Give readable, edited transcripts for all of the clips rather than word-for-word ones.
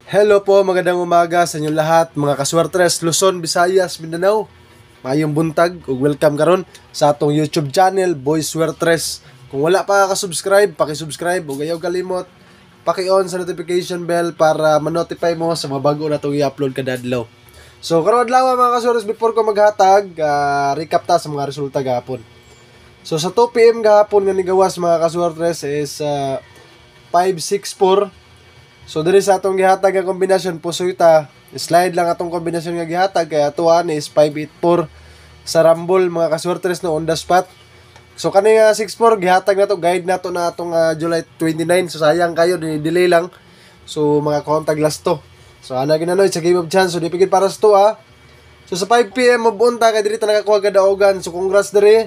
Hello po, magandang umaga sa inyong lahat, mga kaswertres, Luzon, Visayas, Mindanao. Mayong buntag ug welcome karon sa atong YouTube channel, Boy Swertres. Kung wala pa ka-subscribe, paki-subscribe ug ayaw kalimot paki-on sa notification bell para ma-notify mo sa mga bago na itong i-upload kada adlaw. So karon adlaw mga kaswertres, before ko maghatag, recap ta sa mga resulta gahapon. So sa 2 PM gahapon nga nigawas mga kaswertres is 564. So diri sa atong gihatag nga kombinasyon pusoy-ta, slide lang atong kombinasyon nga gihatag kaya atuan is 584 sa Rumble mga kaswertres no on the spot. So kani nga 64 gihatag nato, guide nato na atong July 29. So sayang kayo delay lang. So mga kontag last to. So ana ginanoy sa game of chance, so di pigid para sa to So sa 5 PM mabunta kay diri ta nakakuha kadaogan. So congrats diri.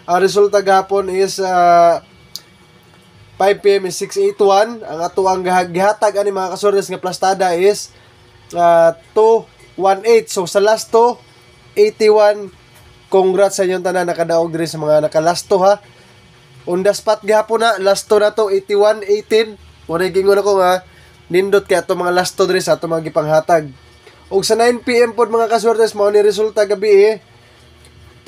Ang resulta gahapon is 5 PM is 681. Ang ato ang gihatag ani mga kaswertres nga plastada is 218. So sa last to 81. Congrats sa inyong tanan nakadaog diri sa mga nakalast to ha. On the spot gihapon na last to na to 81 18. Muna gingon ako nga nindot kay ato mga last to diri sa ato mga gipanghatag. Og sa 9 PM pod mga kaswertres mao ni resulta gabi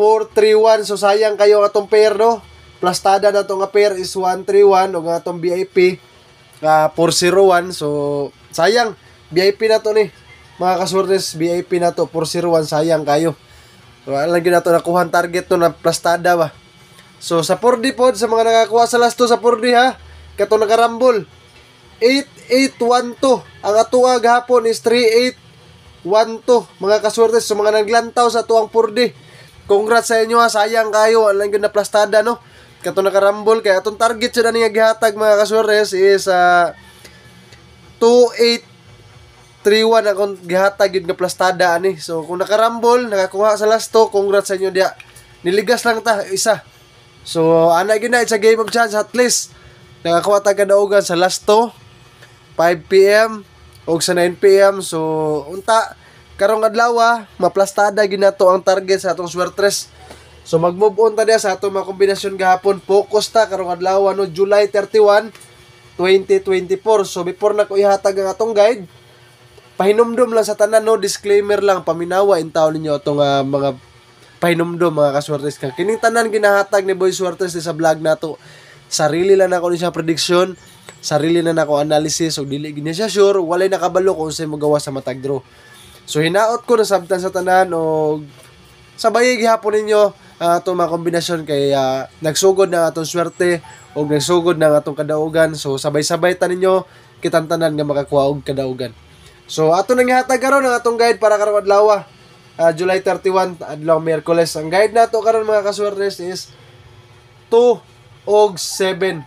431. So sayang kayo ang atong pair no. Plastada na to nga pair is 131 o nga atong VIP 401. So sayang VIP na to ni mga kaswertres, VIP na to 401, sayang kayo. So alam gyud nato nakuha target to na plastada ba. So sa 4D pod sa mga nakakuha sa last to sa 4D ha, kato nakarambol 8812. Ang atuwa gahapon is 3812 mga kaswertres. So mga naglantaw sa tuang 4D, congrats sa inyo ha, sayang kayo alam gyud na plastada no. Kato nakarambol kay atong target sa niya gihatag mga kaswertres is 2831 akong gihatag yun nga plastada ani. So kung nakarambol nakakuha sa last to, congrats sa inyo dia. Niligas lang ta isa. So ana gyud na it's a game of chance, at least nakakuha ta kadaogan sa last to 5 PM o sa 9 PM. So unta karong adlaw maplastada gyud nato ang target sa atong swertres. So mag-move on ta dia sa atong mga kombinasyon gahapon. Focus ta karong adlaw no, July 31, 2024. So before na ko ihatag ang atong guide, pahinumdom lang sa tanan no, disclaimer lang, paminawa in taon ninyo atong mga pahinumdom mga kaswertres ka. Kining tanan ginahatag ni Boy Swertres sa vlog nato. Sarili lang nako ni siya prediction, sarili na nako analysis ug dili gini siya sure, walay nakabalo kung unsay magawa sa matag draw. So hinaot ko na sabtan sa tanan og sabay gihapon ninyo atong mga kombinasyon kay nagsugod na atong swerte o nagsugod na atong kadaugan. So sabay-sabay ta ninyo kitang tanan nga makakuha og kadaugan. So ato nang ihatag karon ang atong guide para karong adlaw July 31 adlaw Miyerkules. Ang guide nato karon mga kaswertres is 2 og 7.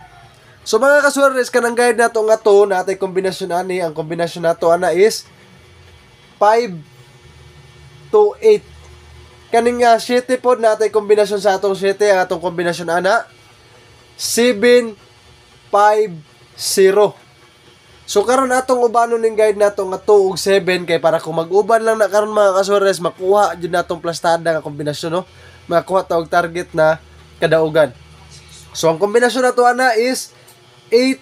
So mga kaswertres kanang guide nato nga 2 natay kombinasyon ani. Ang kombinasyon nato ana is 5 to 8. Kaning 7 pod natay kombinasyon sa atong 7, ang atong kombinasyon ana 7 5 0. So karon atong ubanon ning guide nato nga 2 ug 7 kay para kung mag-uban lang na karon mga kaswertres makuha jud natong plastada nga kombinasyon no. Makuha ta og target na kadaugan. So ang kombinasyon nato ana is 8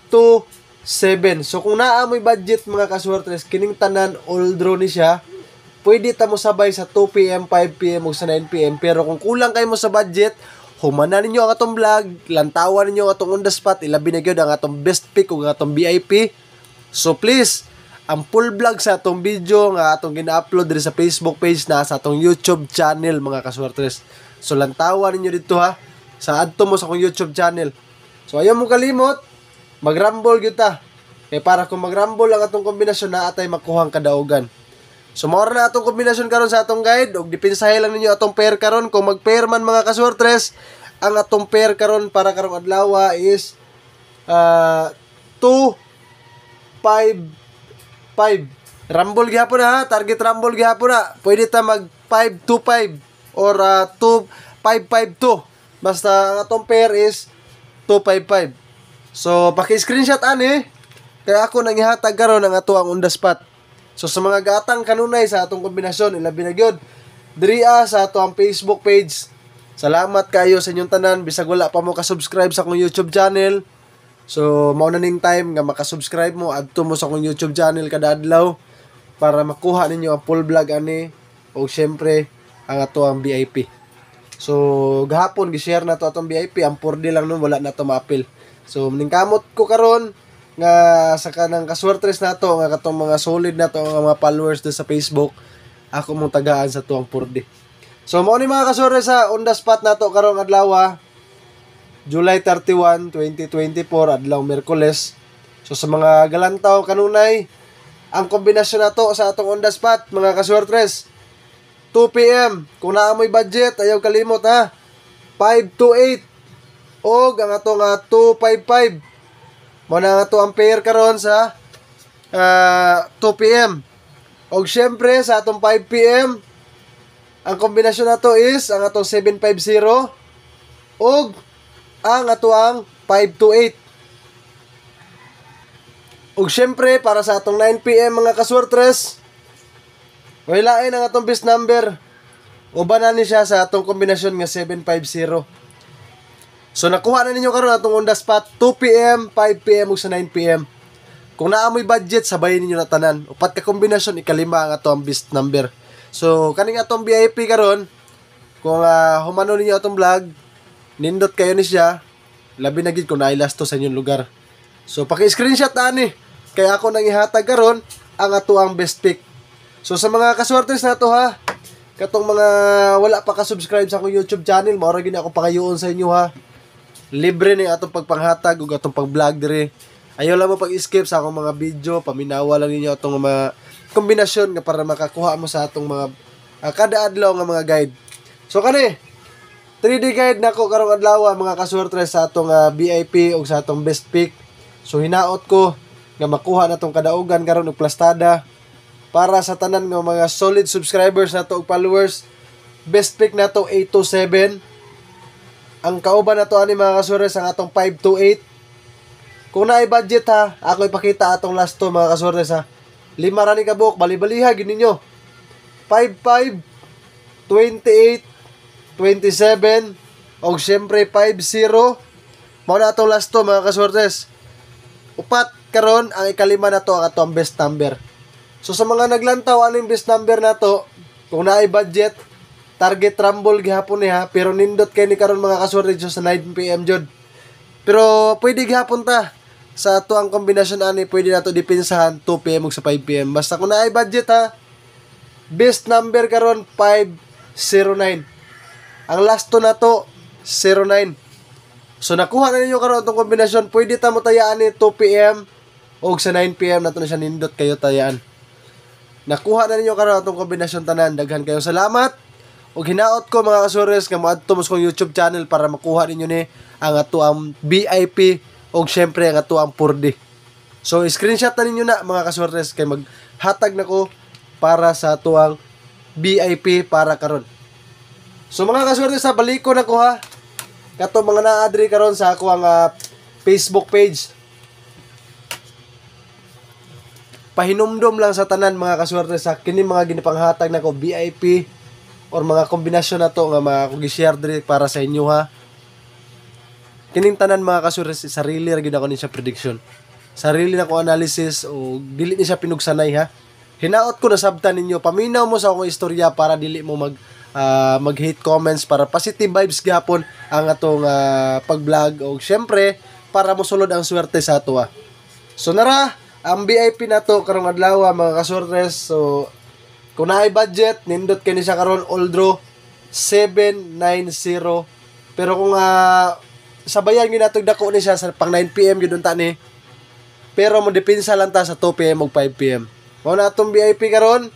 to 7. So kung naa mo'y budget mga kaswertres, kining tanan all draw ni siya. Pwede ta mo sabay sa 2 PM, 5 PM o sa 9 PM. Pero kung kulang kayo mo sa budget, humanan ninyo ang atong vlog, lantawan ninyo ang atong on the spot, ilabi na gyud ang atong best pick o ang atong VIP. So please, ang full vlog sa atong video nga atong gina-upload diri sa Facebook page na sa atong YouTube channel mga kaswertres. So lantawan ninyo dito ha, sa adto mo sa akong YouTube channel. So ayaw mo kalimot, mag-rumble gyud ta. Kay para kung mag-rumble ang atong kombinasyon na atay makuhang kadaugan. So mao na atong kombinasyon karon sa atong guide og depensahe lang ninyo atong pair karon. Kung mag-pair man mga kaswertres, ang atong pair karon para karong adlaw is 2 5 5. Rumble gihapon ha, target rumble gihapon na. Pwede ta mag 5 2 5 or 2 5 5 2. Basta ang atong pair is 2 5 5. So paki-screenshot ani kaya ako nang ihatag karon ang ato ang on the spot. So sa mga gatang kanunay sa atong kombinasyon, ilabi na gyud diri sa ato ang Facebook page. Salamat kayo sa inyong tanan bisag wala pa mo ka-subscribe sa akong YouTube channel. So mao na ning time nga maka-subscribe mo adto mo sa akong YouTube channel kada adlaw para makuha ninyo ang full vlog ani o syempre ang ato ang VIP. So gahapon gi-share na to atong VIP, ang 4D lang nun, wala na to ma-appeal. So ningkamot ko karon nga sa kanang kaswertres nato nga katong mga solid na to nga mga followers do sa Facebook, ako mong tagaan sa tuang 4D. So mao ni mga kaswertres sa on the spot nato karong adlaw, July 31, 2024, adlaw Miyerkules. So sa mga galantaw kanunay, ang kombinasyon nato sa atong on the spot mga kaswertres, 2 PM. Kung naamoy budget, ayaw kalimot ha. 5 to 8 og ang atong 255. Mo na ato ang pair karon sa 2 PM. Og syempre sa atong 5 PM, ang kombinasyon nato is ang atong 750 og ang atuang 5 to 8. Ug syempre para sa atong 9 PM mga kaswertres, wailain ang atong best number. Ubanan ni siya sa atong kombinasyon nga 750. So nakuha na ninyo karon atong on the spot 2 PM, 5 PM ug sa 9 PM. Kung naamoy budget, sabayin ninyo na tanan. Upat ka kombinasyon, ikalima ang atong best number. So kaning atong VIP karon, kung humano ninyo atong vlog, nindot kayo ni siya, labi na gid kung nailas to sa inyong lugar. So paki-screenshot ani, kaya ako nang ihatag karon ang ato ang best pick. So sa mga kaswertes na to ha, katong mga wala pa ka-subscribe sa akong YouTube channel, maura gid ako pangayoon sa inyo ha. Libre ni atong pagpanghatag ug atong pag-vlog dire. Ayaw lang mo pag-skip sa akong mga video, paminawa lang ninyo atong mga kombinasyon nga para makakuha mo sa atong mga kada adlaw nga mga guide. So kani 3D guide nako karong adlaw mga kaswertres sa atong VIP o sa atong best pick. So hinaot ko nga makuha na tong kadaugan karon og plastada para sa tanan nga mga solid subscribers nato ug followers. Best pick nato 8 to 7. Ang kauban nato ani mga kaswertres ang atong 5 to 8. Kung naay budget ha, ako ipakita atong last to mga kaswertres ha. 5 ra ni ka buok, bali-baliha gid ninyo. 55 28 27 og syempre 50. Mao na atong last to mga kaswertres. Upat karon ang ikalima na to ang atong best number. So sa mga naglantaw aning best number na to, kung naay budget, target rumble gihapon ni ha, pero nindot kay ni karon mga kaswertres sa 9 PM jud. Pero pwede gihapon ta sa ato ang kombinasyon ani, pwede nato dipinsahan 2 PM ug sa 5 PM. Basta kung naay budget ha, best number karon 509. Ang last to na to 09. So nakuha na ninyo karon atong kombinasyon, pwede ta mo tayaan ni 2 PM o sa 9 PM nato na siya nindot kayo tayaan. Nakuha na ninyo karon atong kombinasyon tanan. Daghan kayo salamat. Og hinaot ko mga kaswertres nga moadto mo sa YouTube channel para makuha ninyo ni ang ato ang VIP og syempre ang ato ang 4D. So screenshot na ninyo na mga kaswertres kay maghatag nako para sa ato ang VIP para karon. So mga kaswertes, sa baliko na ko ha. Kato mga na-adri karon sa ako ang Facebook page. Pahinumdom lang sa tanan mga kaswertes sa kini mga ginipanghatag nako VIP or mga kombinasyon na to nga maka-share dire para sa inyo ha. Kining tanan mga kaswertes, sarili ra gid ako ni siya prediction. Sarili na ko analysis o dili ni siya pinugsanay ha. Hinaot ko na sabtan ninyo, paminaw mo sa akong istorya para dili mo mag-hate comments, para positive vibes gapon ang atong pag-vlog o syempre para mosulod ang swerte sa ato. So nara, ang VIP na to karong adlaw mga kaswertes. So kung naay budget, nindot kini siya karon all draw 790. Pero kung sabayan gyud natong dako ni siya sa pang 9 PM gyud unta ni. Pero mo depensa lang ta sa 2 PM ug 5 PM. Mao na atong VIP karon.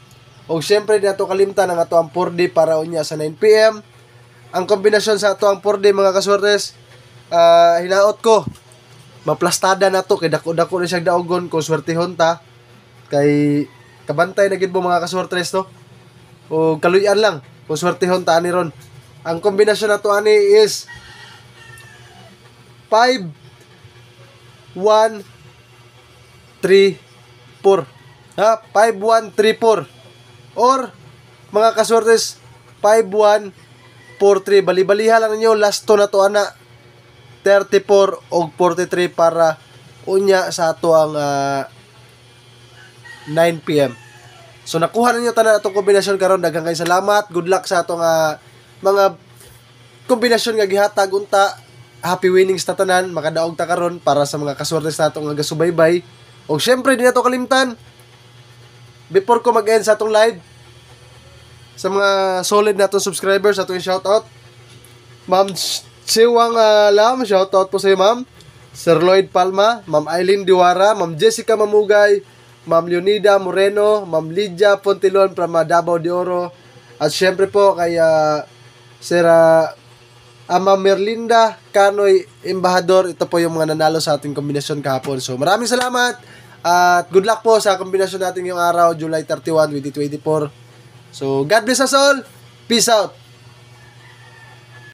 O syempre di nato kalimtan ang ato ang 4D para unya sa 9 PM. Ang kombinasyon sa ato ang 4D mga kaswertes, hinaot ko maplastada na to kay dako-dako na siyang daugon kung swertehon ta kay kabantay na gid mo mga kaswertes to. O kaluyan lang kung swertehon ta ani ron. Ang kombinasyon nato ani is 5 1 3 4. Ha, 5 1 3 4. Or mga kaswertes 5 1 4 3. Bali-baliha lang ninyo, last to na to ana. 34 o 43 para unya sa ato ang 9 p.m. So nakuha ninyo tanan atong kombinasyon karon. Daghang kay salamat. Good luck sa atong mga kombinasyon nga gihatag unta. Happy winnings ta tanan, makadaog ta karon para sa mga kaswerte sa atong nga gasubaybay. Og syempre di nato kalimtan, before ko mag-end sa atong live, sa mga solid na atong subscribers, atong shoutout. Ma'am Siwang Lam, shoutout po sa iyo, ma'am. Sir Lloyd Palma, Ma'am Eileen Diwara, Ma'am Jessica Mamugay, Ma'am Leonida Moreno, Ma'am Lydia Pontilon from Davao de Oro, at syempre po kay Sir Ma'am Merlinda Canoy Embahador. Ito po yung mga nanalo sa ating kombinasyon kahapon. So maraming salamat at good luck po sa kombinasyon natin yung araw, July 31, 2024. So God bless us all. Peace out.